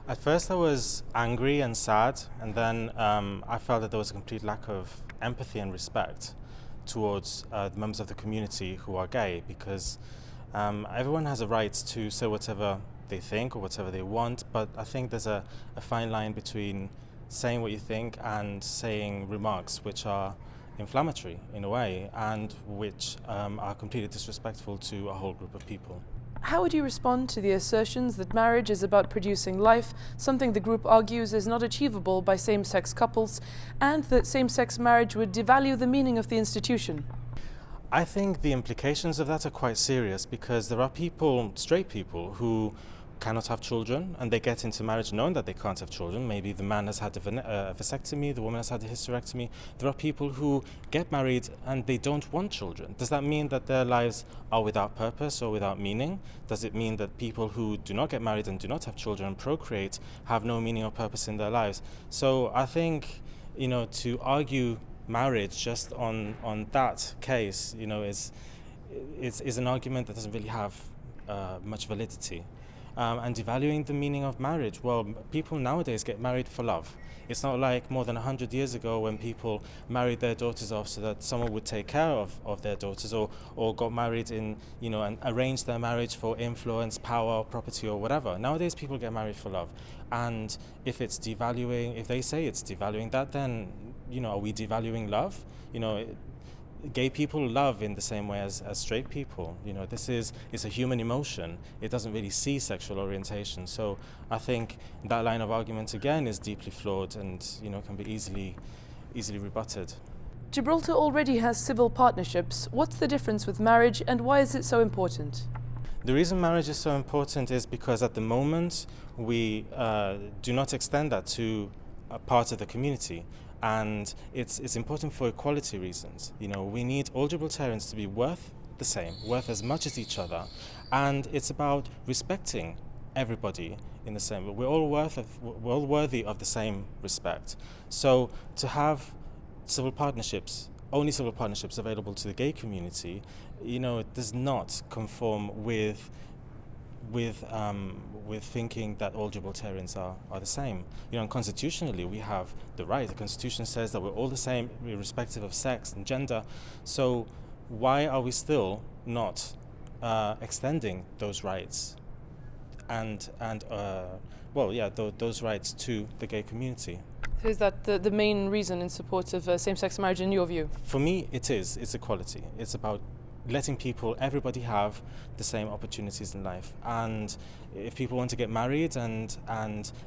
At first, I was angry and sad, and then I felt that there was a complete lack of empathy and respect towards the members of the community who are gay, because everyone has a right to say whatever they think or whatever they want, but I think there's a fine line between saying what you think and saying remarks which are inflammatory in a way and which are completely disrespectful to a whole group of people. How would you respond to the assertions that marriage is about producing life, something the group argues is not achievable by same-sex couples, and that same-sex marriage would devalue the meaning of the institution? I think the implications of that are quite serious, because there are people, straight people, who cannot have children, and they get into marriage knowing that they can't have children. Maybe the man has had a vasectomy, the woman has had a hysterectomy. There are people who get married and they don't want children. Does that mean that their lives are without purpose or without meaning? Does it mean that people who do not get married and do not have children and procreate have no meaning or purpose in their lives? So I think, to argue marriage just on that case, is an argument that doesn't really have much validity. And devaluing the meaning of marriage. Well, people nowadays get married for love. It's not like more than 100 years ago when people married their daughters off so that someone would take care of their daughters, or got married and arranged their marriage for influence, power, property, or whatever. Nowadays people get married for love. And if they say it's devaluing that, then, are we devaluing love? Gay people love in the same way as straight people. It's a human emotion. It doesn't really see sexual orientation. So I think that line of argument again is deeply flawed and can be easily rebutted. Gibraltar already has civil partnerships. What's the difference with marriage, and why is it so important? The reason marriage is so important is because at the moment we do not extend that to a part of the community. And it's important for equality reasons. We need all Gibraltarians to be worth the same, worth as much as each other, and it's about respecting everybody in the same. We're all worthy of the same respect. So to have only civil partnerships available to the gay community, it does not conform with thinking that all Gibraltarians are the same. And constitutionally we have the right. The Constitution says that we're all the same, irrespective of sex and gender. So why are we still not extending those rights those rights to the gay community? So is that the main reason in support of same-sex marriage in your view? For me, it is. It's equality. It's about letting everybody have the same opportunities in life. And if people want to get married and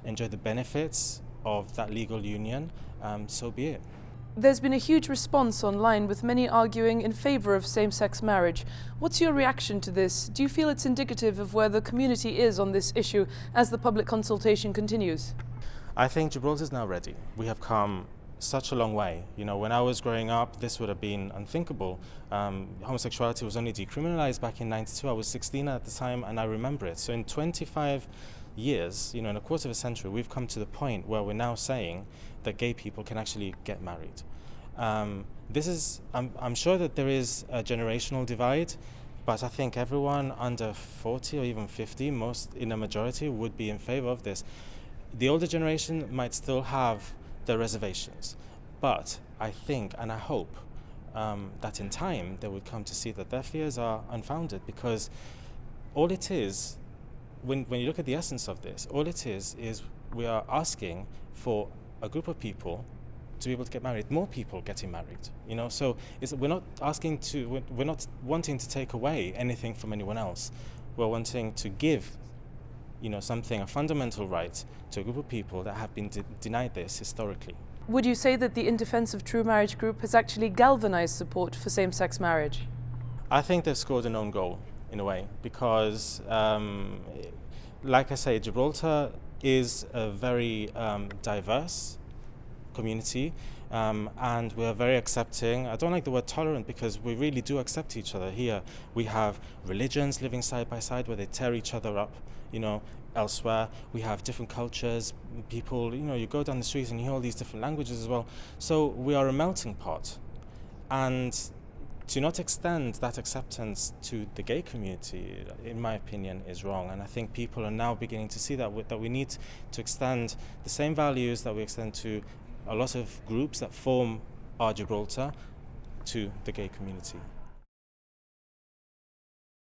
enjoy the benefits of that legal union, so be it. There's been a huge response online, with many arguing in favour of same-sex marriage. What's your reaction to this? Do you feel it's indicative of where the community is on this issue as the public consultation continues? I think Gibraltar is now ready. We have come such a long way. When I was growing up, this would have been unthinkable. Homosexuality was only decriminalized back in '92. I was 16 at the time, and I remember it. So in 25 years, in a quarter of a century, we've come to the point where we're now saying that gay people can actually get married. I'm sure that there is a generational divide, but I think everyone under 40 or even 50, most in a majority, would be in favor of this. The older generation might still have their reservations, but I think and I hope that in time they would come to see that their fears are unfounded, because all it is, when you look at the essence of this, all it is we are asking for a group of people to be able to get married, more people getting married. So we're not wanting to take away anything from anyone else. We're wanting to give a fundamental right to a group of people that have been denied this historically. Would you say that the In Defence of True Marriage group has actually galvanized support for same-sex marriage? I think they've scored an own goal, in a way, because, like I say, Gibraltar is a very diverse community, and we are very accepting. I don't like the word tolerant, because we really do accept each other here. We have religions living side by side where they tear each other up, elsewhere. We have different cultures, people, you go down the streets and you hear all these different languages as well. So we are a melting pot. And to not extend that acceptance to the gay community, in my opinion, is wrong. And I think people are now beginning to see that we need to extend the same values that we extend to a lot of groups that form our Gibraltar to the gay community.